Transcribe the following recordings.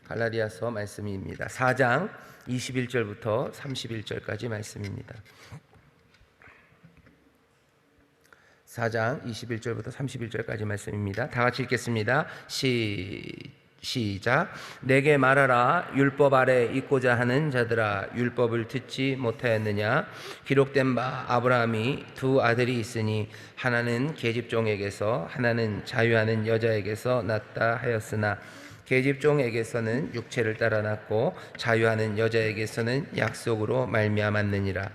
갈라디아서 말씀입니다. 4장 21절부터 31절까지 말씀입니다. 4장 21절부터 31절까지 말씀입니다. 다 같이 읽겠습니다. 시작. 내게 말하라. 율법 아래 있고자 하는 자들아, 율법을 듣지 못하였느냐? 기록된 바 아브라함이 두 아들이 있으니 하나는 계집종에게서 하나는 자유하는 여자에게서 났다 하였으나 계집종에게서는 육체를 따라 났고 자유하는 여자에게서는 약속으로 말미암았느니라.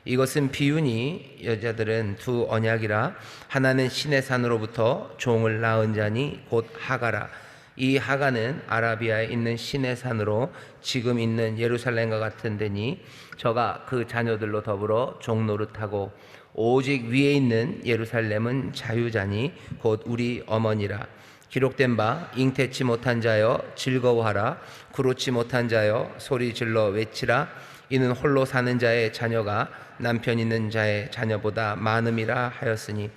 이것은 비유니 여자들은 두 언약이라. 하나는 신의 산으로부터 종을 낳은 자니 곧 하가라. 이 하가는 아라비아에 있는 신의 산으로 지금 있는 예루살렘과 같은 데니 저가 그 자녀들로 더불어 종노릇하고 오직 위에 있는 예루살렘은 자유자니 곧 우리 어머니라. 기록된 바 잉태치 못한 자여 즐거워하라. 그렇지 못한 자여 소리 질러 외치라. 이는 홀로 사는 자의 자녀가 남편 있는 자의 자녀보다 많음이라 하였으니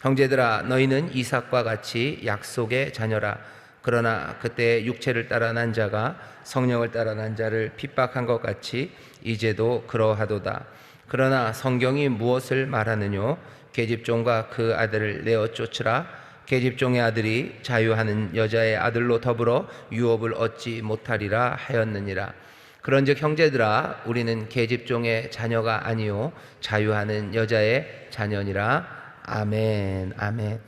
형제들아, 너희는 이삭과 같이 약속의 자녀라. 그러나 그때 육체를 따라 난 자가 성령을 따라 난 자를 핍박한 것 같이 이제도 그러하도다. 그러나 성경이 무엇을 말하느뇨? 계집종과 그 아들을 내어 쫓으라. 계집종의 아들이 자유하는 여자의 아들로 더불어 유업을 얻지 못하리라 하였느니라. 그런즉 형제들아, 우리는 계집종의 자녀가 아니요 자유하는 여자의 자녀니라. 아멘. 아멘.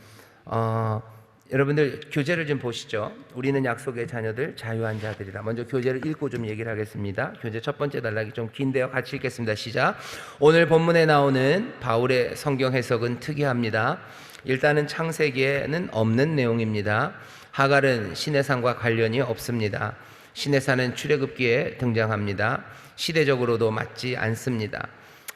여러분들 교재를 좀 보시죠. 우리는 약속의 자녀들, 자유한 자들이라. 먼저 교재를 읽고 좀 얘기를 하겠습니다. 교재 첫 번째 단락이 좀 긴데요. 같이 읽겠습니다. 시작. 오늘 본문에 나오는 바울의 성경 해석은 특이합니다. 일단은 창세기에는 없는 내용입니다. 하갈은 신의 산과 관련이 없습니다. 신의 산은 출애굽기에 등장합니다. 시대적으로도 맞지 않습니다.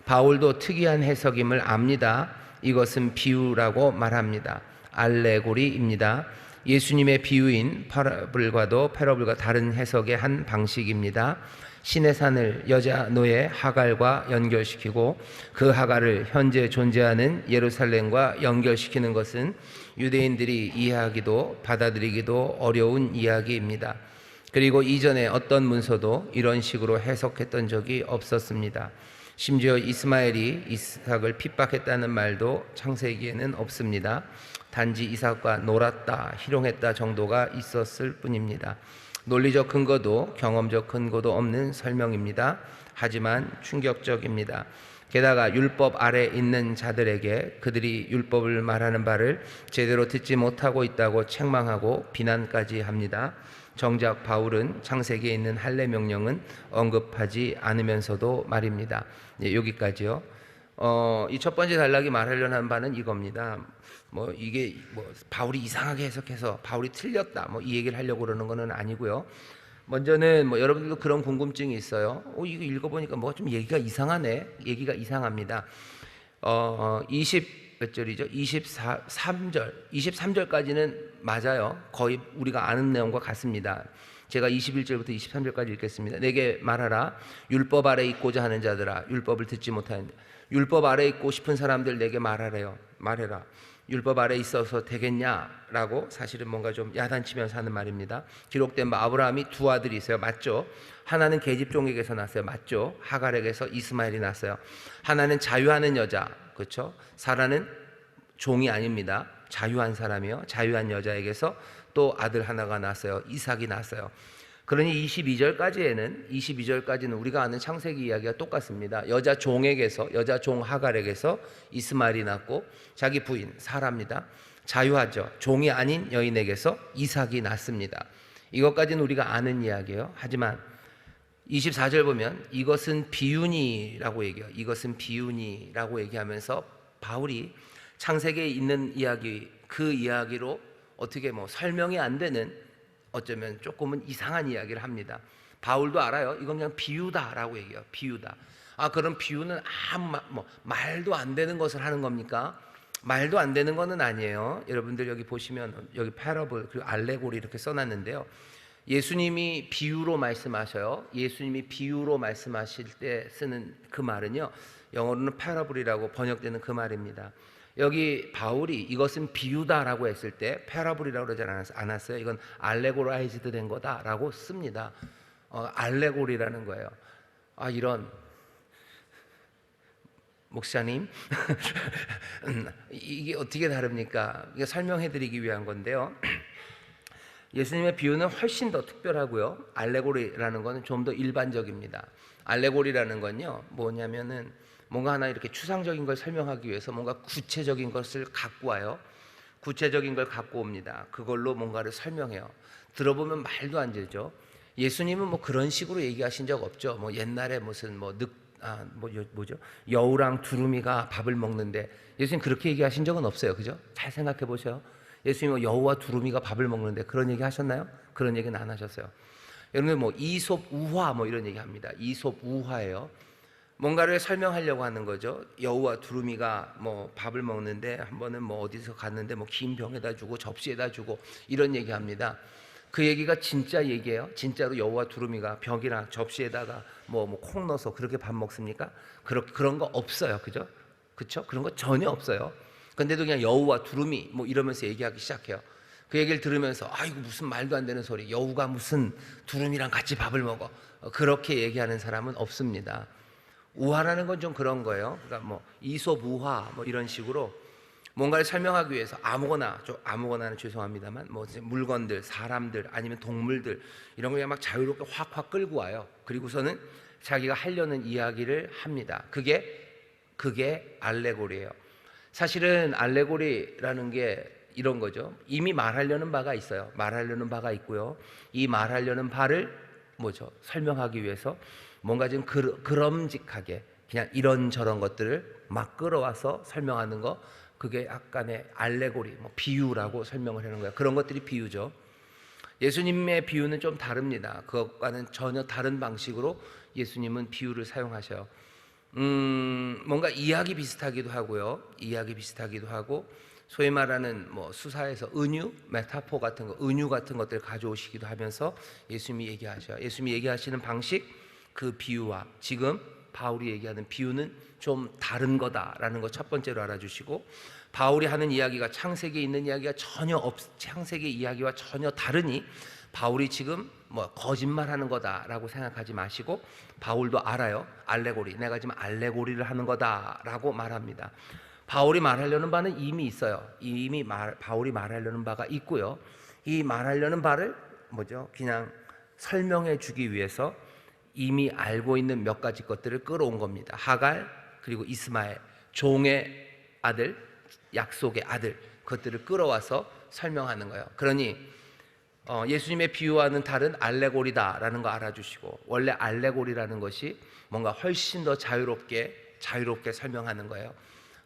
바울도 특이한 해석임을 압니다. 이것은 비유라고 말합니다. 알레고리입니다. 예수님의 비유인 패러블과 다른 해석의 한 방식입니다. 신의 산을 여자 노예 하갈과 연결시키고 그 하갈을 현재 존재하는 예루살렘과 연결시키는 것은 유대인들이 이해하기도 받아들이기도 어려운 이야기입니다. 그리고 이전에 어떤 문서도 이런 식으로 해석했던 적이 없었습니다. 심지어 이스마엘이 이삭을 핍박했다는 말도 창세기에는 없습니다. 단지 이삭과 놀았다, 희롱했다 정도가 있었을 뿐입니다. 논리적 근거도 경험적 근거도 없는 설명입니다. 하지만 충격적입니다. 게다가 율법 아래 있는 자들에게 그들이 율법을 말하는 바를 제대로 듣지 못하고 있다고 책망하고 비난까지 합니다. 정작 바울은 창세기에 있는 할례 명령은 언급하지 않으면서도 말입니다. 여기까지요. 이 첫 번째 단락이 말하려는 하는 바는 이겁니다. 이게 바울이 이상하게 해석해서 바울이 틀렸다 이 얘기를 하려고 그러는 것은 아니고요. 먼저는 여러분들도 그런 궁금증이 있어요. 이거 읽어보니까 뭐가 좀 얘기가 이상하네. 얘기가 이상합니다. 20몇 절이죠? 23절까지는 맞아요. 거의 우리가 아는 내용과 같습니다. 제가 21절부터 23절까지 읽겠습니다. 내게 말하라. 율법 아래 있고자 하는 자들아, 율법을 듣지 못하는. 율법 아래 있고 싶은 사람들 내게 말하래요. 말해라. 율법 아래 있어서 되겠냐라고 사실은 뭔가 좀 야단치면서 하는 말입니다. 기록된 바 아브라함이 두 아들이 있어요. 맞죠? 하나는 계집종에게서 났어요. 맞죠? 하갈에게서 이스마엘이 났어요. 하나는 자유하는 여자, 그렇죠? 사라는 종이 아닙니다. 자유한 사람이요. 자유한 여자에게서 또 아들 하나가 났어요. 이삭이 났어요. 그러니 22절까지는 우리가 아는 창세기 이야기가 똑같습니다. 여자 종 하갈에게서 이스마엘이 났고 자기 부인 사라입니다. 자유하죠. 종이 아닌 여인에게서 이삭이 났습니다. 이것까지는 우리가 아는 이야기예요. 하지만 24절 보면 이것은 비유니라고 얘기해요. 이것은 비유니라고 얘기하면서 바울이 창세기에 있는 이야기, 그 이야기로 어떻게 설명이 안 되는 어쩌면 조금은 이상한 이야기를 합니다. 바울도 알아요. 이건 그냥 비유다라고 얘기해요. 비유다. 그럼 비유는 말도 안 되는 것을 하는 겁니까? 말도 안 되는 것은 아니에요. 여러분들 여기 보시면 여기 패러블 그리고 알레고리 이렇게 써놨는데요. 예수님이 비유로 말씀하셔요. 예수님이 비유로 말씀하실 때 쓰는 그 말은요, 영어로는 패러블이라고 번역되는 그 말입니다. 여기 바울이 이것은 비유다라고 했을 때 패러블이라고 그러지 않았어요. 이건 알레고라이즈드 된 거다라고 씁니다. 알레고리라는 거예요. 이런 목사님 이게 어떻게 다릅니까? 이게 설명해드리기 위한 건데요. 예수님의 비유는 훨씬 더 특별하고요. 알레고리라는 것은 좀 더 일반적입니다. 알레고리라는 건요, 뭐냐면은 뭔가 하나 이렇게 추상적인 걸 설명하기 위해서 뭔가 구체적인 것을 갖고 와요. 구체적인 걸 갖고 옵니다. 그걸로 뭔가를 설명해요. 들어보면 말도 안 되죠. 예수님은 뭐 그런 식으로 얘기하신 적 없죠. 뭐 옛날에 무슨 뭐죠? 여우랑 두루미가 밥을 먹는데 예수님 그렇게 얘기하신 적은 없어요. 그죠? 잘 생각해 보세요. 예수님은 여우와 두루미가 밥을 먹는데 그런 얘기 하셨나요? 그런 얘기는 안 하셨어요. 여러분 뭐 이솝 우화 뭐 이런 얘기 합니다. 이솝 우화예요. 뭔가를 설명하려고 하는 거죠. 여우와 두루미가 뭐 밥을 먹는데 한 번은 뭐 어디서 갔는데 뭐 긴 병에다 주고 접시에다 주고 이런 얘기합니다. 그 얘기가 진짜 얘기예요. 진짜로 여우와 두루미가 벽이나 접시에다가 콩 넣어서 그렇게 밥 먹습니까? 그런 거 없어요. 그죠? 그쵸? 그런 거 전혀 없어요. 근데도 그냥 여우와 두루미 뭐 이러면서 얘기하기 시작해요. 그 얘기를 들으면서 이거 무슨 말도 안 되는 소리, 여우가 무슨 두루미랑 같이 밥을 먹어, 그렇게 얘기하는 사람은 없습니다. 우화라는 건 좀 그런 거예요. 그러니까 뭐 이솝 우화 뭐 이런 식으로 뭔가를 설명하기 위해서 아무거나는 죄송합니다만 뭐 물건들, 사람들 아니면 동물들 이런 거 그냥 막 자유롭게 확 끌고 와요. 그리고서는 자기가 하려는 이야기를 합니다. 그게 알레고리예요. 사실은 알레고리라는 게 이런 거죠. 이미 말하려는 바가 있어요. 말하려는 바가 있고요. 이 말하려는 바를 설명하기 위해서 뭔가 좀 그럼직하게 그냥 이런저런 것들을 막 끌어와서 설명하는 거, 그게 약간의 알레고리, 비유라고 설명을 하는 거예요. 그런 것들이 비유죠. 예수님의 비유는 좀 다릅니다. 그것과는 전혀 다른 방식으로 예수님은 비유를 사용하셔요. 뭔가 이야기 비슷하기도 하고요. 이야기 비슷하기도 하고, 소위 말하는 수사에서 은유, 메타포 같은 거, 은유 같은 것들 가져오시기도 하면서 예수님이 얘기하셔요. 예수님이 얘기하시는 방식, 그 비유와 지금 바울이 얘기하는 비유는 좀 다른 거다라는 거 첫 번째로 알아주시고, 바울이 하는 이야기가 창세기에 있는 이야기가 창세기 이야기와 전혀 다르니 바울이 지금 거짓말하는 거다라고 생각하지 마시고, 바울도 알아요. 알레고리, 내가 지금 알레고리를 하는 거다라고 말합니다. 바울이 말하려는 바는 이미 있어요. 바울이 말하려는 바가 있고요. 이 말하려는 바를 그냥 설명해 주기 위해서 이미 알고 있는 몇 가지 것들을 끌어온 겁니다. 하갈, 그리고 이스마엘, 종의 아들, 약속의 아들, 그것들을 끌어와서 설명하는 거예요. 그러니 예수님의 비유와는 다른 알레고리다라는 거 알아주시고, 원래 알레고리라는 것이 뭔가 훨씬 더 자유롭게 설명하는 거예요.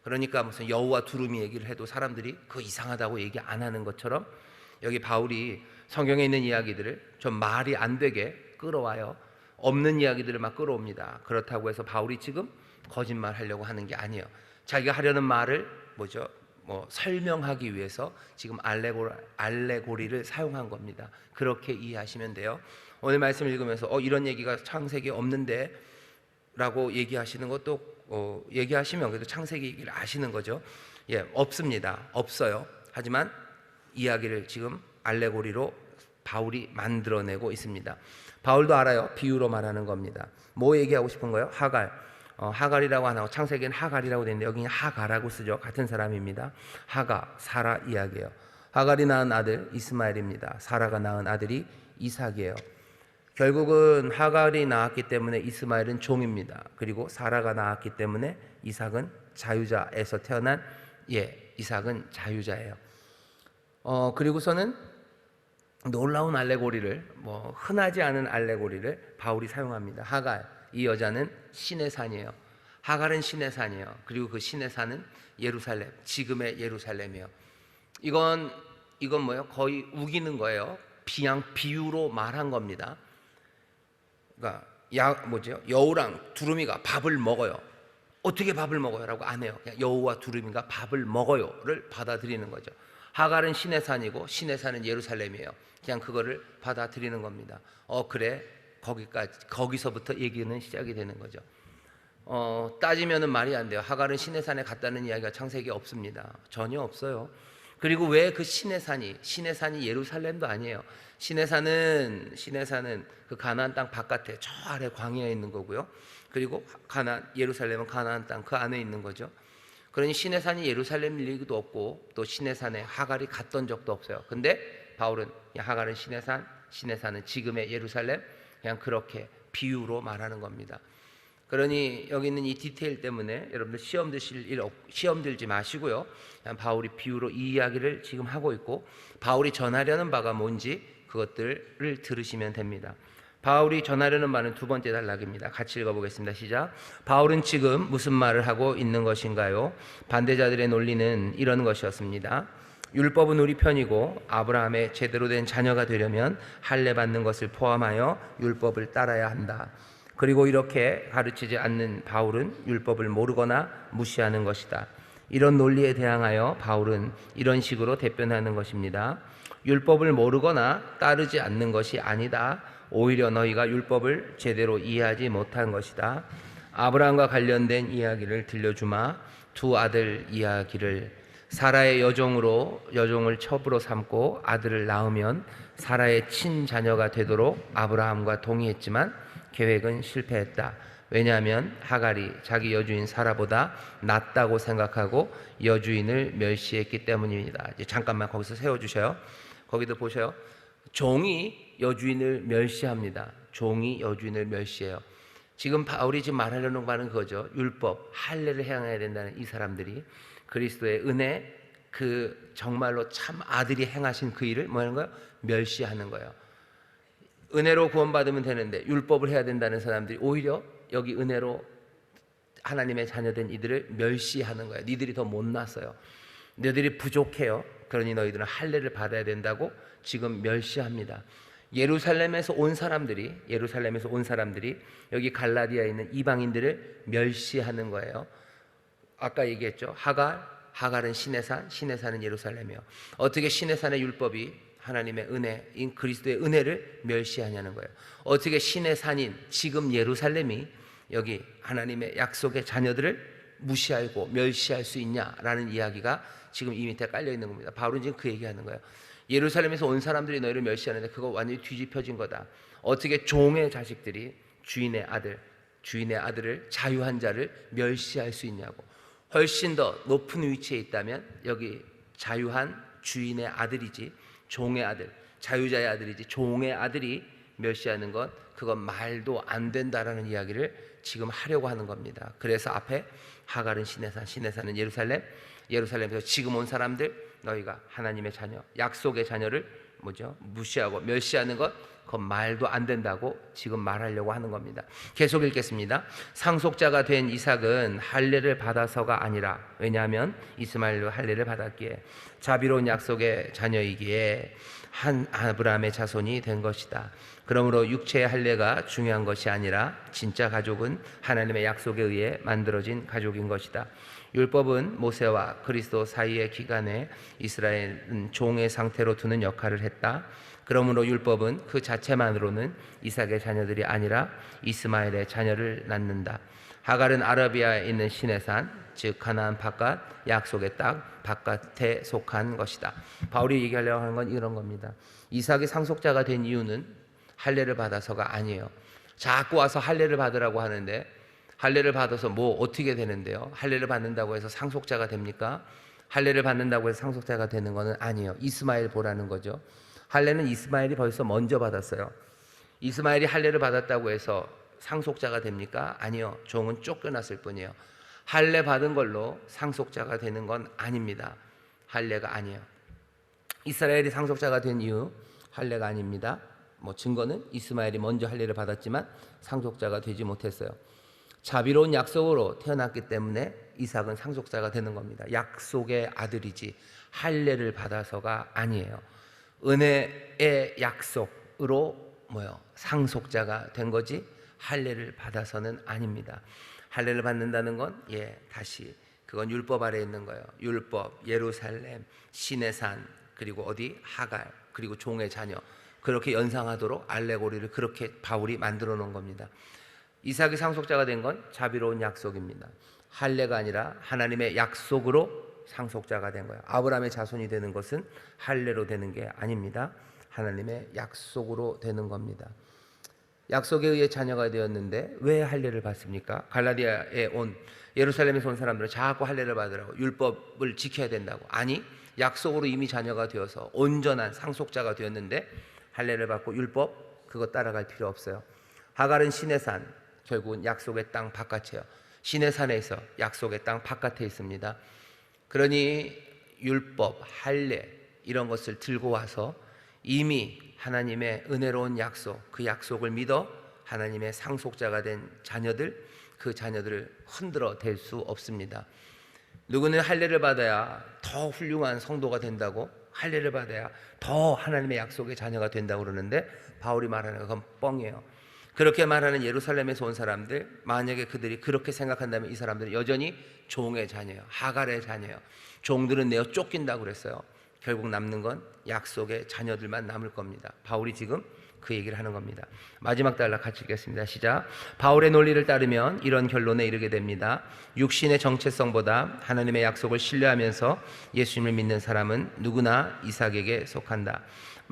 그러니까 무슨 여우와 두루미 얘기를 해도 사람들이 그 이상하다고 얘기 안 하는 것처럼, 여기 바울이 성경에 있는 이야기들을 좀 말이 안 되게 끌어와요. 없는 이야기들을 막 끌어옵니다. 그렇다고 해서 바울이 지금 거짓말 하려고 하는 게 아니에요. 자기가 하려는 말을 설명하기 위해서 지금 알레고리를 사용한 겁니다. 그렇게 이해하시면 돼요. 오늘 말씀을 읽으면서 이런 얘기가 창세기에 없는데 라고 얘기하시는 것도 얘기하시면 그래도 창세기 얘기를 아시는 거죠. 없습니다. 없어요. 하지만 이야기를 지금 알레고리로 바울이 만들어내고 있습니다. 바울도 알아요. 비유로 말하는 겁니다. 뭐 얘기하고 싶은 거예요? 하갈이라고 안 하고 창세기엔 하갈이라고 되는데 여기는 하가라고 쓰죠. 같은 사람입니다. 사라 이야기예요. 하갈이 낳은 아들 이스마엘입니다. 사라가 낳은 아들이 이삭이에요. 결국은 하갈이 낳았기 때문에 이스마엘은 종입니다. 그리고 사라가 낳았기 때문에 이삭은 자유자에서 태어난 이삭은 자유자예요. 그리고서는 놀라운 알레고리를, 흔하지 않은 알레고리를 바울이 사용합니다. 하갈, 이 여자는 신의 산이에요. 하갈은 신의 산이에요. 그리고 그 신의 산은 예루살렘, 지금의 예루살렘이에요. 이건 뭐예요? 거의 우기는 거예요. 그냥 비유로 말한 겁니다. 그러니까 여우랑 두루미가 밥을 먹어요. 어떻게 밥을 먹어요? 라고 안 해요. 그냥 여우와 두루미가 밥을 먹어요를 받아들이는 거죠. 하갈은 신의 산이고 신의 산은 예루살렘이에요. 그냥 그거를 받아들이는 겁니다. 그래, 거기서부터 얘기는 시작이 되는 거죠. 따지면은 말이 안 돼요. 하갈은 신의 산에 갔다는 이야기가 창세기에 없습니다. 전혀 없어요. 그리고 왜 그 신의 산이 예루살렘도 아니에요. 신의 산은 그 가나안 땅 바깥에 저 아래 광야에 있는 거고요. 그리고 예루살렘은 가나안 땅 그 안에 있는 거죠. 그러니 신의 산이 예루살렘일 리도 없고 또 신의 산에 하갈이 갔던 적도 없어요. 근데 바울은 하갈은 신의 산은 지금의 예루살렘, 그냥 그렇게 비유로 말하는 겁니다. 그러니 여기 있는 이 디테일 때문에 여러분들 시험 들지 마시고요. 그냥 바울이 비유로 이 이야기를 지금 하고 있고 바울이 전하려는 바가 뭔지 그것들을 들으시면 됩니다. 바울이 전하려는 바는 두 번째 단락입니다. 같이 읽어보겠습니다. 시작. 바울은 지금 무슨 말을 하고 있는 것인가요? 반대자들의 논리는 이런 것이었습니다. 율법은 우리 편이고 아브라함의 제대로 된 자녀가 되려면 할례 받는 것을 포함하여 율법을 따라야 한다. 그리고 이렇게 가르치지 않는 바울은 율법을 모르거나 무시하는 것이다. 이런 논리에 대항하여 바울은 이런 식으로 대변하는 것입니다. 율법을 모르거나 따르지 않는 것이 아니다. 오히려 너희가 율법을 제대로 이해하지 못한 것이다. 아브라함과 관련된 이야기를 들려주마. 두 아들 이야기를. 사라의 여종을 첩으로 삼고 아들을 낳으면 사라의 친자녀가 되도록 아브라함과 동의했지만 계획은 실패했다. 왜냐하면 하갈이 자기 여주인 사라보다 낫다고 생각하고 여주인을 멸시했기 때문입니다. 이제 잠깐만 거기서 세워주셔요. 거기도 보셔요. 종이 여주인을 멸시합니다. 종이 여주인을 멸시해요. 지금 바울이 지금 말하려는 바는 그거죠. 율법, 할례를 행해야 된다는 이 사람들이 그리스도의 은혜, 그 정말로 참 아들이 행하신 그 일을 뭐 하는 거예요? 멸시하는 거예요. 은혜로 구원받으면 되는데 율법을 해야 된다는 사람들이 오히려 여기 은혜로 하나님의 자녀된 이들을 멸시하는 거예요. 니들이 더 못났어요. 너희들이 부족해요. 그러니 너희들은 할례를 받아야 된다고 지금 멸시합니다. 예루살렘에서 온 사람들이 여기 갈라디아에 있는 이방인들을 멸시하는 거예요. 아까 얘기했죠. 하갈은 신의 산은 예루살렘이에요. 어떻게 신의 산의 율법이 하나님의 은혜인 그리스도의 은혜를 멸시하냐는 거예요. 어떻게 신의 산인 지금 예루살렘이 여기 하나님의 약속의 자녀들을 무시하고 멸시할 수 있냐라는 이야기가 지금 이 밑에 깔려 있는 겁니다. 바울은 지금 그 얘기하는 거예요. 예루살렘에서 온 사람들이 너희를 멸시하는데 그거 완전히 뒤집혀진 거다. 어떻게 종의 자식들이 주인의 아들을 자유한 자를 멸시할 수 있냐고. 훨씬 더 높은 위치에 있다면 여기 자유한 주인의 아들이지 종의 아들, 자유자의 아들이지 종의 아들이 멸시하는 것, 그건 말도 안 된다라는 이야기를 지금 하려고 하는 겁니다. 그래서 앞에 하갈은 신의 산은 예루살렘에서 지금 온 사람들, 너희가 하나님의 자녀, 약속의 자녀를 무시하고 멸시하는 것, 그건 말도 안 된다고 지금 말하려고 하는 겁니다. 계속 읽겠습니다. 상속자가 된 이삭은 할례를 받아서가 아니라, 왜냐하면 이스마엘로 할례를 받았기에 자비로운 약속의 자녀이기에 한 아브라함의 자손이 된 것이다. 그러므로 육체의 할례가 중요한 것이 아니라 진짜 가족은 하나님의 약속에 의해 만들어진 가족인 것이다. 율법은 모세와 그리스도 사이의 기간에 이스라엘은 종의 상태로 두는 역할을 했다. 그러므로 율법은 그 자체만으로는 이삭의 자녀들이 아니라 이스마엘의 자녀를 낳는다. 하갈은 아라비아에 있는 신의 산, 즉 가나안 바깥, 약속의 땅 바깥에 속한 것이다. 바울이 얘기하려고 하는 건 이런 겁니다. 이삭이 상속자가 된 이유는 할례를 받아서가 아니에요. 자꾸 와서 할례를 받으라고 하는데 할례를 받아서 뭐 어떻게 되는데요? 할례를 받는다고 해서 상속자가 됩니까? 할례를 받는다고 해서 상속자가 되는 것은 아니에요. 이스마엘 보라는 거죠. 할례는 이스마엘이 벌써 먼저 받았어요. 이스마엘이 할례를 받았다고 해서 상속자가 됩니까? 아니요. 종은 쫓겨났을 뿐이에요. 할례 받은 걸로 상속자가 되는 건 아닙니다. 할례가 아니에요. 이스라엘이 상속자가 된 이유 할례가 아닙니다. 증거는 이스마엘이 먼저 할례를 받았지만 상속자가 되지 못했어요. 자비로운 약속으로 태어났기 때문에 이삭은 상속자가 되는 겁니다. 약속의 아들이지 할례를 받아서가 아니에요. 은혜의 약속으로 상속자가 된 거지 할례를 받아서는 아닙니다. 할례를 받는다는 건 다시 그건 율법 아래에 있는 거예요. 율법, 예루살렘, 신의 산, 그리고 어디 하갈, 그리고 종의 자녀, 그렇게 연상하도록 알레고리를 그렇게 바울이 만들어 놓은 겁니다. 이삭이 상속자가 된 건 자비로운 약속입니다. 할례가 아니라 하나님의 약속으로 상속자가 된 거예요. 아브라함의 자손이 되는 것은 할례로 되는 게 아닙니다. 하나님의 약속으로 되는 겁니다. 약속에 의해 자녀가 되었는데 왜 할례를 받습니까? 갈라디아에 온 예루살렘에서 온 사람들은 자꾸 할례를 받으라고, 율법을 지켜야 된다고. 아니, 약속으로 이미 자녀가 되어서 온전한 상속자가 되었는데 할례를 받고 율법 그거 따라갈 필요 없어요. 하갈은 신의 산, 결국은 약속의 땅 바깥이에요. 신의 산에 있어 약속의 땅 바깥에 있습니다. 그러니 율법, 할례 이런 것을 들고 와서 이미 하나님의 은혜로운 약속, 그 약속을 믿어 하나님의 상속자가 된 자녀들, 그 자녀들을 흔들어 댈 수 없습니다. 누구는 할례를 받아야 더 훌륭한 성도가 된다고, 할례를 받아야 더 하나님의 약속의 자녀가 된다고 그러는데 바울이 말하는 건 뻥이에요. 그렇게 말하는 예루살렘에서 온 사람들, 만약에 그들이 그렇게 생각한다면 이 사람들은 여전히 종의 자녀예요. 하갈의 자녀예요. 종들은 내어 쫓긴다고 그랬어요. 결국 남는 건 약속의 자녀들만 남을 겁니다. 바울이 지금 그 얘기를 하는 겁니다. 마지막 단락 같이 읽겠습니다. 시작. 바울의 논리를 따르면 이런 결론에 이르게 됩니다. 육신의 정체성보다 하나님의 약속을 신뢰하면서 예수님을 믿는 사람은 누구나 이삭에게 속한다.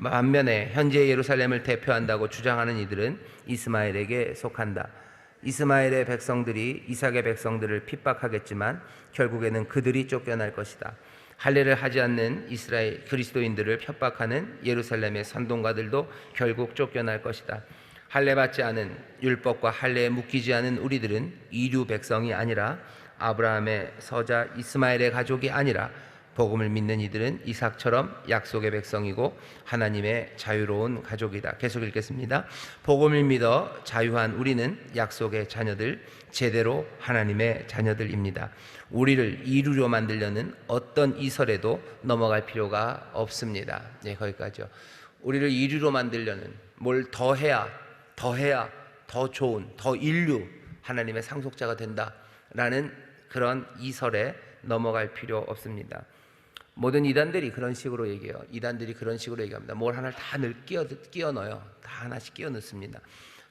반면에 현재 예루살렘을 대표한다고 주장하는 이들은 이스마엘에게 속한다. 이스마엘의 백성들이 이삭의 백성들을 핍박하겠지만 결국에는 그들이 쫓겨날 것이다. 할례를 하지 않는 이스라엘 그리스도인들을 협박하는 예루살렘의 선동가들도 결국 쫓겨날 것이다. 할례 받지 않은, 율법과 할례에 묶이지 않은 우리들은 이류 백성이 아니라 아브라함의 서자 이스마엘의 가족이 아니라 복음을 믿는 이들은 이삭처럼 약속의 백성이고 하나님의 자유로운 가족이다. 계속 읽겠습니다. 복음을 믿어 자유한 우리는 약속의 자녀들, 제대로 하나님의 자녀들입니다. 우리를 이루려 만들려는 어떤 이설에도 넘어갈 필요가 없습니다. 네, 거기까지요. 우리를 이루려 만들려는, 뭘 더해야 더 좋은, 더 인류 하나님의 상속자가 된다라는 그런 이설에 넘어갈 필요 없습니다. 모든 이단들이 그런 식으로 얘기해요. 이단들이 그런 식으로 얘기합니다. 뭘 하나를 다 끼워 넣어요. 다 하나씩 끼워 넣습니다.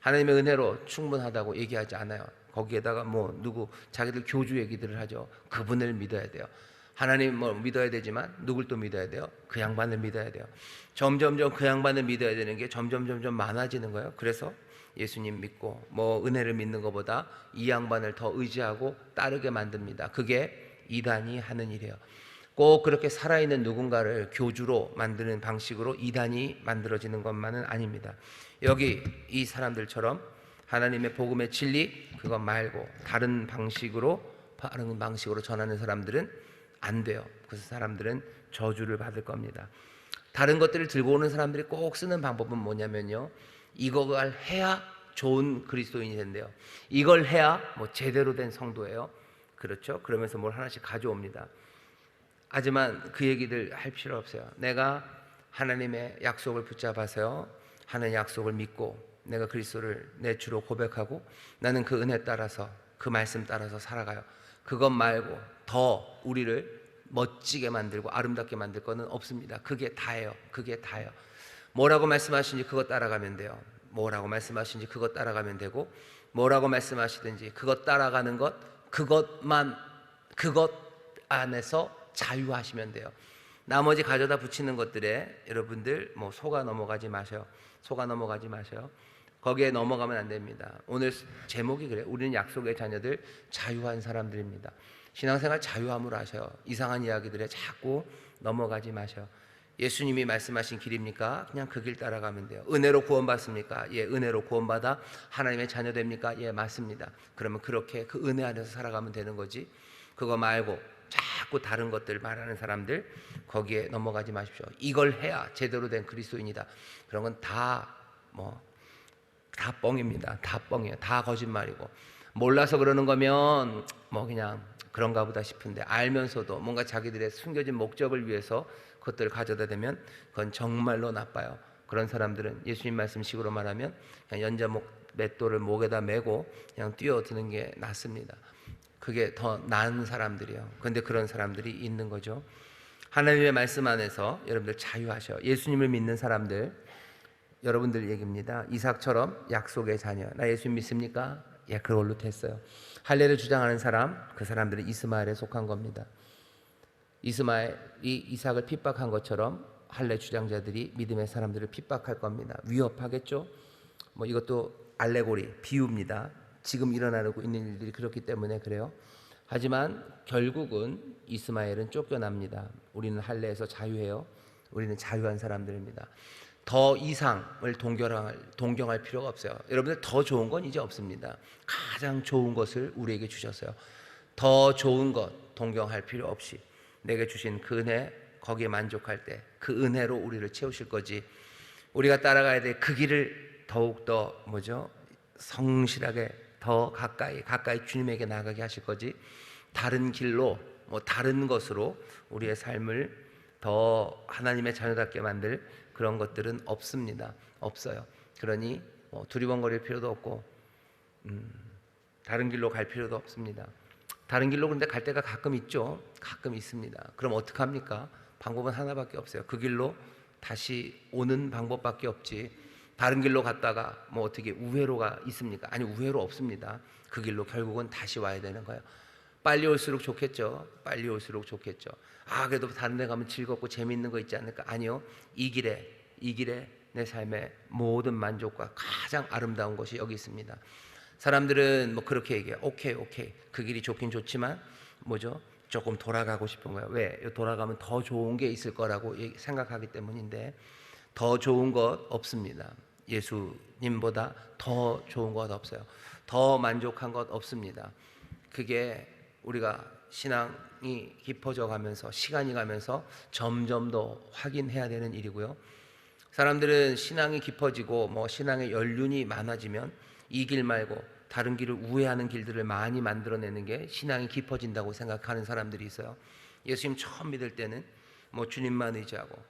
하나님의 은혜로 충분하다고 얘기하지 않아요. 거기에다가 뭐 누구 자기들 교주 얘기들을 하죠. 그분을 믿어야 돼요. 하나님 뭐 믿어야 되지만 누굴 또 믿어야 돼요? 그 양반을 믿어야 돼요. 점점점 그 양반을 믿어야 되는 게 점점 많아지는 거예요. 그래서 예수님 믿고 뭐 은혜를 믿는 것보다 이 양반을 더 의지하고 따르게 만듭니다. 그게 이단이 하는 일이에요. 꼭 그렇게 살아있는 누군가를 교주로 만드는 방식으로 이단이 만들어지는 것만은 아닙니다. 여기 이 사람들처럼 하나님의 복음의 진리 그것 말고 다른 방식으로 전하는 사람들은 안 돼요. 그래서 사람들은 저주를 받을 겁니다. 다른 것들을 들고 오는 사람들이 꼭 쓰는 방법은 뭐냐면요, 이걸 해야 좋은 그리스도인이 된대요. 이걸 해야 뭐 제대로 된 성도예요. 그렇죠? 그러면서 뭘 하나씩 가져옵니다. 하지만 그 얘기들 할 필요 없어요. 내가 하나님의 약속을 붙잡아서요, 하나님의 약속을 믿고 내가 그리스도를 내 주로 고백하고 나는 그 은혜 따라서, 그 말씀 따라서 살아가요. 그것 말고 더 우리를 멋지게 만들고 아름답게 만들 거는 없습니다. 그게 다예요. 그게 다예요. 뭐라고 말씀하시는지 그것 따라가면 돼요. 뭐라고 말씀하시는지 그것 따라가면 되고, 뭐라고 말씀하시든지 그것 따라가는 것, 그것 안에서 자유하시면 돼요. 나머지 가져다 붙이는 것들에 여러분들 뭐 속아 넘어가지 마세요. 거기에 넘어가면 안 됩니다. 오늘 제목이 그래요. 우리는 약속의 자녀들, 자유한 사람들입니다. 신앙생활 자유함으로 하셔요. 이상한 이야기들에 자꾸 넘어가지 마세요. 예수님이 말씀하신 길입니까? 그냥 그 길 따라가면 돼요. 은혜로 구원받습니까? 예, 은혜로 구원받아 하나님의 자녀 됩니까? 예, 맞습니다. 그러면 그렇게 그 은혜 안에서 살아가면 되는 거지. 그거 말고 자꾸 다른 것들 말하는 사람들 거기에 넘어가지 마십시오. 이걸 해야 제대로 된 그리스도인이다. 그런 건 다 뻥입니다. 다 뻥이에요. 다 거짓말이고, 몰라서 그러는 거면 뭐 그냥 그런가 보다 싶은데, 알면서도 뭔가 자기들의 숨겨진 목적을 위해서 그것들을 가져다 대면 그건 정말로 나빠요. 그런 사람들은 예수님 말씀식으로 말하면 그냥 연자목 맷돌을 목에다 메고 그냥 뛰어드는 게 낫습니다. 그게 더 나은 사람들이에요. 그런데 그런 사람들이 있는 거죠. 하나님의 말씀 안에서 여러분들 자유하셔. 예수님을 믿는 사람들, 여러분들 얘기입니다. 이삭처럼 약속의 자녀. 나 예수 믿습니까? 예, 그걸로 됐어요. 할례를 주장하는 사람, 그 사람들은 이스마엘에 속한 겁니다. 이스마엘이 이삭을 핍박한 것처럼 할례 주장자들이 믿음의 사람들을 핍박할 겁니다. 위협하겠죠. 뭐 이것도 알레고리, 비유입니다. 지금 일어나고 있는 일들이 그렇기 때문에 그래요. 하지만 결국은 이스마엘은 쫓겨납니다. 우리는 할례에서 자유해요. 우리는 자유한 사람들입니다. 더 이상을 동경할 필요가 없어요. 여러분들 더 좋은 건 이제 없습니다. 가장 좋은 것을 우리에게 주셨어요. 더 좋은 것 동경할 필요 없이 내게 주신 그 은혜, 거기에 만족할 때 그 은혜로 우리를 채우실 거지. 우리가 따라가야 될 그 길을 더욱더 성실하게 더 가까이 주님에게 나가게 하실 거지. 다른 길로 다른 것으로 우리의 삶을 더 하나님의 자녀답게 만들 그런 것들은 없습니다. 없어요. 그러니 두리번거릴 필요도 없고 다른 길로 갈 필요도 없습니다. 다른 길로 그런데 갈 때가 가끔 있죠. 가끔 있습니다. 그럼 어떡합니까? 방법은 하나밖에 없어요. 그 길로 다시 오는 방법밖에 없지. 다른 길로 갔다가 어떻게 우회로가 있습니까? 아니, 우회로 없습니다. 그 길로 결국은 다시 와야 되는 거예요. 빨리 올수록 좋겠죠. 빨리 올수록 좋겠죠. 그래도 다른 데 가면 즐겁고 재미있는 거 있지 않을까? 아니요. 이 길에 내 삶의 모든 만족과 가장 아름다운 것이 여기 있습니다. 사람들은 그렇게 얘기해요. 오케이. 그 길이 좋긴 좋지만 조금 돌아가고 싶은 거예요. 왜? 돌아가면 더 좋은 게 있을 거라고 생각하기 때문인데 더 좋은 것 없습니다. 예수님보다 더 좋은 것 없어요. 더 만족한 것 없습니다. 그게 우리가 신앙이 깊어져 가면서 시간이 가면서 점점 더 확인해야 되는 일이고요. 사람들은 신앙이 깊어지고 신앙의 연륜이 많아지면 이 길 말고 다른 길을 우회하는 길들을 많이 만들어내는 게 신앙이 깊어진다고 생각하는 사람들이 있어요. 예수님 처음 믿을 때는 주님만 의지하고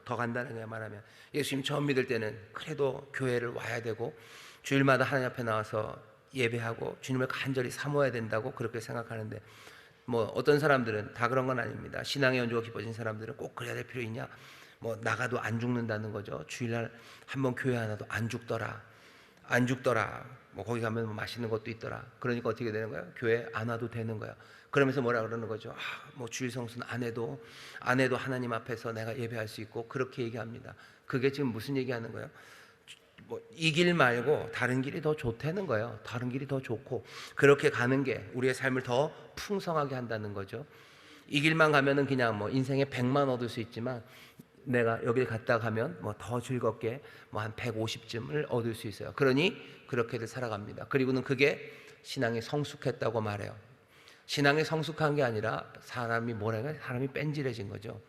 더 간단하게 말하면 예수님 처음 믿을 때는 그래도 교회를 와야 되고 주일마다 하나님 앞에 나와서 예배하고 주님을 간절히 사모해야 된다고 그렇게 생각하는데 어떤 사람들은 다 그런 건 아닙니다. 신앙의 연조가 깊어진 사람들은 꼭 그래야 될 필요 있냐? 나가도 안 죽는다는 거죠. 주일날 한번 교회 하나도 안 죽더라. 거기 가면 맛있는 것도 있더라. 그러니까 어떻게 되는 거야? 교회 안 와도 되는 거야. 그러면서 뭐라 그러는 거죠? 주일 성수는 안 해도 하나님 앞에서 내가 예배할 수 있고 그렇게 얘기합니다. 그게 지금 무슨 얘기하는 거예요? 이 길 말고 다른 길이 더 좋다는 거예요. 다른 길이 더 좋고 그렇게 가는 게 우리의 삶을 더 풍성하게 한다는 거죠. 이 길만 가면은 그냥 인생에 100만 얻을 수 있지만 내가 여기를 갔다 가면 더 즐겁게 한 150쯤을 얻을 수 있어요. 그러니 그렇게들 살아갑니다. 그리고는 그게 신앙이 성숙했다고 말해요. 신앙이 성숙한 게 아니라 사람이 사람이 뺀질해진 거죠.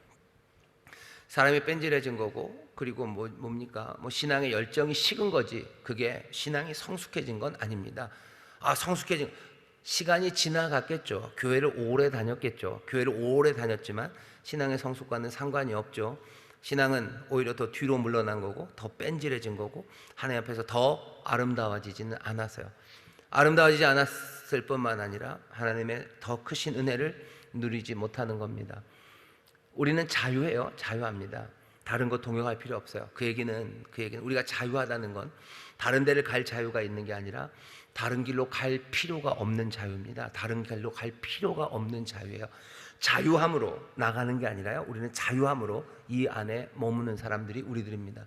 사람이 뺀질해진 거고 그리고 뭡니까? 신앙의 열정이 식은 거지. 그게 신앙이 성숙해진 건 아닙니다. 성숙해진 시간이 지나갔겠죠. 교회를 오래 다녔겠죠. 교회를 오래 다녔지만 신앙의 성숙과는 상관이 없죠. 신앙은 오히려 더 뒤로 물러난 거고 더 뺀질해진 거고 하나님 앞에서 더 아름다워지지는 않았어요. 아름다워지지 않았을 뿐만 아니라 하나님의 더 크신 은혜를 누리지 못하는 겁니다. 우리는 자유해요. 자유합니다. 다른 거 동요할 필요 없어요. 그 얘기는 우리가 자유하다는 건 다른 데를 갈 자유가 있는 게 아니라 다른 길로 갈 필요가 없는 자유입니다. 다른 길로 갈 필요가 없는 자유예요. 자유함으로 나가는 게 아니라요. 우리는 자유함으로 이 안에 머무는 사람들이 우리들입니다.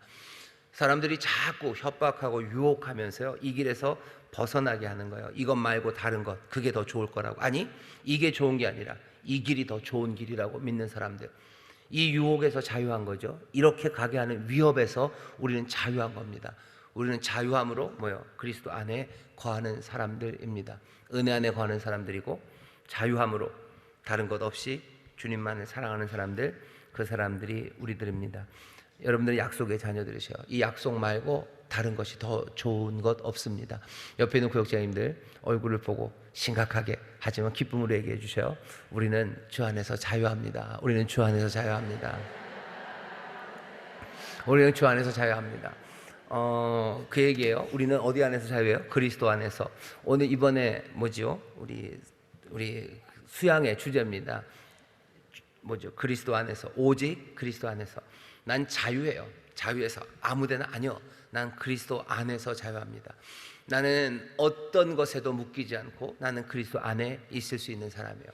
사람들이 자꾸 협박하고 유혹하면서요. 이 길에서 벗어나게 하는 거예요. 이것 말고 다른 것, 그게 더 좋을 거라고. 아니, 이게 좋은 게 아니라 이 길이 더 좋은 길이라고 믿는 사람들. 이 유혹에서 자유한 거죠. 이렇게 가게 하는 위협에서 우리는 자유한 겁니다. 우리는 자유함으로 그리스도 안에 거하는 사람들입니다. 은혜 안에 거하는 사람들이고 자유함으로 다른 것 없이 주님만을 사랑하는 사람들, 그 사람들이 우리들입니다. 여러분들 약속의 자녀들이셔요. 이 약속 말고 다른 것이 더 좋은 것 없습니다. 옆에 있는 구역장님들 얼굴을 보고 심각하게 하지만 기쁨으로 얘기해 주셔요. 우리는 주 안에서 자유합니다. 우리는 주 안에서 자유합니다. 우리는 주 안에서 자유합니다. 그 얘기예요. 우리는 어디 안에서 자유해요? 그리스도 안에서. 오늘 이번에 우리 수양의 주제입니다. 그리스도 안에서. 오직 그리스도 안에서. 난 자유해요. 자유해서 아무데나 아니요. 난 그리스도 안에서 자유합니다. 나는 어떤 것에도 묶이지 않고 나는 그리스도 안에 있을 수 있는 사람이에요.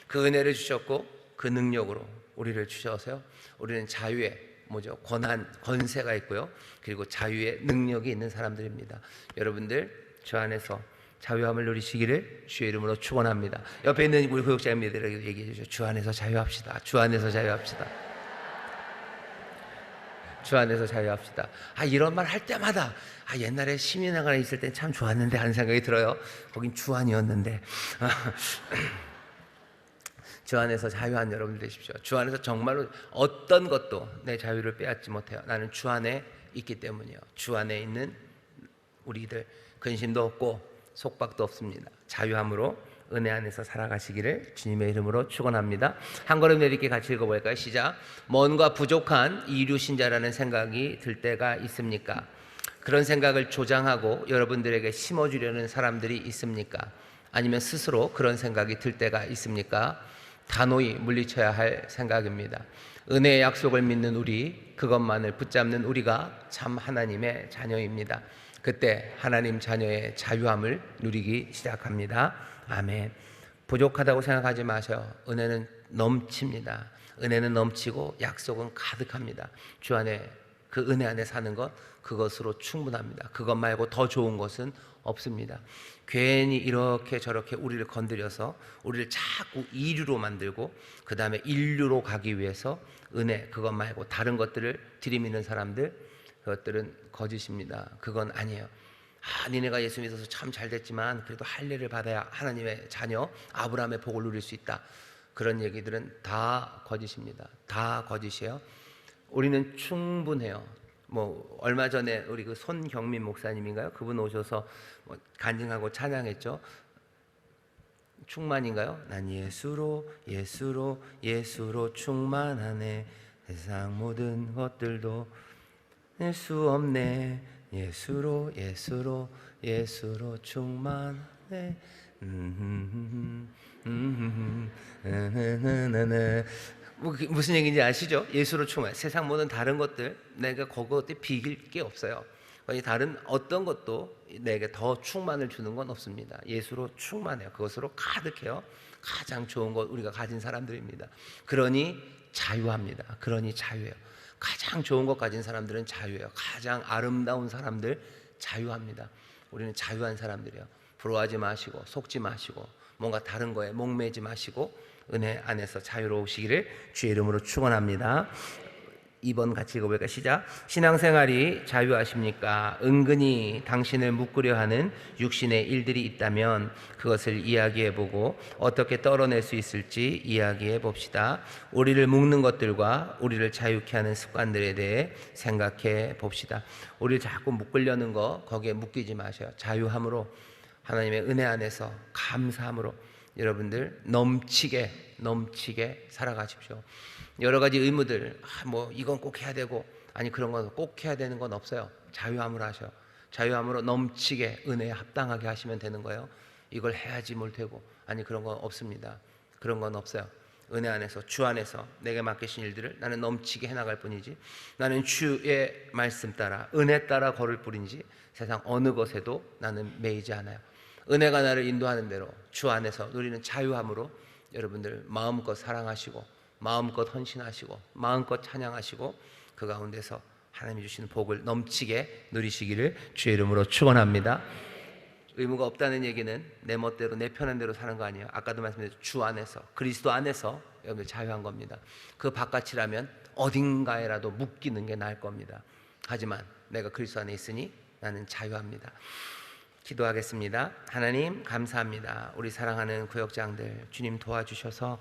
그 은혜를 주셨고 그 능력으로 우리를 주셔서요, 우리는 자유의 권한, 권세가 있고요, 그리고 자유의 능력이 있는 사람들입니다. 여러분들 저 안에서 자유함을 누리시기를 주의 이름으로 축원합니다. 옆에 있는 우리 구역자님들에게 얘기해 주시죠. 주 안에서 자유합시다. 주 안에서 자유합시다. 주 안에서 자유합시다. 이런 말 할 때마다 옛날에 시민회관에 있을 땐 참 좋았는데 하는 생각이 들어요. 거긴 주 안이었는데. 주 안에서 자유한 여러분들 되십시오. 주 안에서 정말로 어떤 것도 내 자유를 빼앗지 못해요. 나는 주 안에 있기 때문이요. 주 안에 있는 우리들 근심도 없고 속박도 없습니다. 자유함으로 은혜 안에서 살아가시기를 주님의 이름으로 축원합니다. 한 걸음 내딛게 같이 읽어볼까요? 시작. 뭔가 부족한 이루신자라는 생각이 들 때가 있습니까? 그런 생각을 조장하고 여러분들에게 심어주려는 사람들이 있습니까? 아니면 스스로 그런 생각이 들 때가 있습니까? 단호히 물리쳐야 할 생각입니다. 은혜의 약속을 믿는 우리, 그것만을 붙잡는 우리가 참 하나님의 자녀입니다. 그때 하나님 자녀의 자유함을 누리기 시작합니다. 아멘. 부족하다고 생각하지 마세요. 은혜는 넘칩니다. 은혜는 넘치고 약속은 가득합니다. 주 안에, 그 은혜 안에 사는 것, 그것으로 충분합니다. 그것 말고 더 좋은 것은 없습니다. 괜히 이렇게 저렇게 우리를 건드려서 우리를 자꾸 이류로 만들고 그 다음에 인류로 가기 위해서 은혜, 그것 말고 다른 것들을 들이미는 사람들, 그것들은 거짓입니다. 그건 아니에요. 니네가 예수 믿어서 참 잘됐지만 그래도 할례를 받아야 하나님의 자녀 아브라함의 복을 누릴 수 있다. 그런 얘기들은 다 거짓입니다. 다 거짓이에요. 우리는 충분해요. 얼마 전에 우리 그 손경민 목사님인가요? 그분 오셔서 간증하고 찬양했죠. 충만인가요? 난 예수로 충만하네. 세상 모든 것들도 낼 수 없네. 예수로 충만해. 무슨 얘기인지 아시죠? 예수로 충만. 세상 모든 다른 것들, 내가 그것에 비길 게 없어요. 다른 어떤 것도 내게 더 충만을 주는 건 없습니다. 예수로 충만해요. 그것으로 가득해요. 가장 좋은 것 우리가 가진 사람들입니다. 그러니 자유합니다. 그러니 자유해요. 가장 좋은 것 가진 사람들은 자유해요. 가장 아름다운 사람들 자유합니다. 우리는 자유한 사람들이에요. 부러워하지 마시고 속지 마시고 뭔가 다른 거에 목매지 마시고 은혜 안에서 자유로우시기를 주의 이름으로 축원합니다. 2번 같이 읽어볼까요? 시작. 신앙생활이 자유하십니까? 은근히 당신을 묶으려 하는 육신의 일들이 있다면 그것을 이야기해보고 어떻게 떨어낼 수 있을지 이야기해 봅시다. 우리를 묶는 것들과 우리를 자유케 하는 습관들에 대해 생각해 봅시다. 우리를 자꾸 묶으려는 거, 거기에 묶이지 마셔요. 자유함으로, 하나님의 은혜 안에서 감사함으로 여러분들 넘치게 살아가십시오. 여러 가지 의무들, 이건 꼭 해야 되고, 아니 그런 건 꼭 해야 되는 건 없어요. 자유함으로 하셔. 자유함으로 넘치게 은혜에 합당하게 하시면 되는 거예요. 이걸 해야지 뭘 되고, 아니 그런 건 없습니다. 그런 건 없어요. 은혜 안에서, 주 안에서 내게 맡기신 일들을 나는 넘치게 해나갈 뿐이지, 나는 주의 말씀 따라, 은혜 따라 걸을 뿐이지 세상 어느 것에도 나는 매이지 않아요. 은혜가 나를 인도하는 대로 주 안에서 누리는 자유함으로 여러분들 마음껏 사랑하시고 마음껏 헌신하시고 마음껏 찬양하시고 그 가운데서 하나님이 주시는 복을 넘치게 누리시기를 주의 이름으로 축원합니다. 의무가 없다는 얘기는 내 멋대로 내 편한 대로 사는 거 아니에요. 아까도 말씀드렸죠. 주 안에서, 그리스도 안에서 여러분들 자유한 겁니다. 그 바깥이라면 어딘가에라도 묶이는 게 나을 겁니다. 하지만 내가 그리스도 안에 있으니 나는 자유합니다. 기도하겠습니다. 하나님 감사합니다. 우리 사랑하는 구역장들 주님 도와주셔서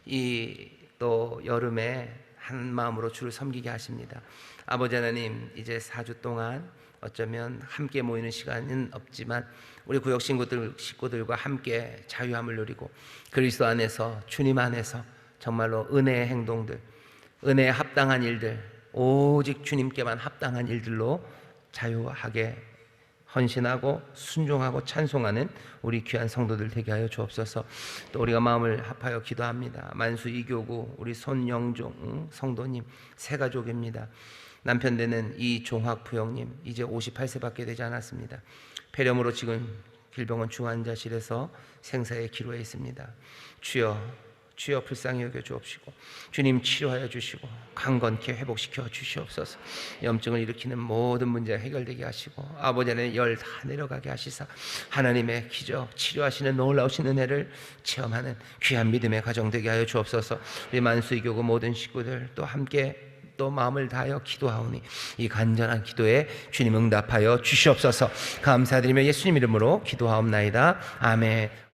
이 또 여름에 한 마음으로 주를 섬기게 하십니다. 아버지 하나님, 이제 4주 동안 어쩌면 함께 모이는 시간은 없지만 우리 구역 식구들과 함께 자유함을 누리고 그리스도 안에서, 주님 안에서 정말로 은혜의 행동들, 은혜에 합당한 일들, 오직 주님께만 합당한 일들로 자유하게 헌신하고 순종하고 찬송하는 우리 귀한 성도들 되게 하여 주옵소서. 또 우리가 마음을 합하여 기도합니다. 만수 이교구 우리 손영종 성도님 새 가족입니다. 남편 되는 이 종학 부형님 이제 58세밖에 되지 않았습니다. 폐렴으로 지금 길병원 중환자실에서 생사의 기로에 있습니다. 주여 불쌍히 여겨 주옵시고 주님 치료하여 주시고 강건케 회복시켜 주시옵소서. 염증을 일으키는 모든 문제 해결되게 하시고 아버지 안에 열 다 내려가게 하시사 하나님의 기적 치료하시는 놀라우신 은혜를 체험하는 귀한 믿음의 가정 되게 하여 주옵소서. 우리 만수이교구 모든 식구들 또 함께 또 마음을 다하여 기도하오니 이 간절한 기도에 주님 응답하여 주시옵소서. 감사드리며 예수님 이름으로 기도하옵나이다. 아멘.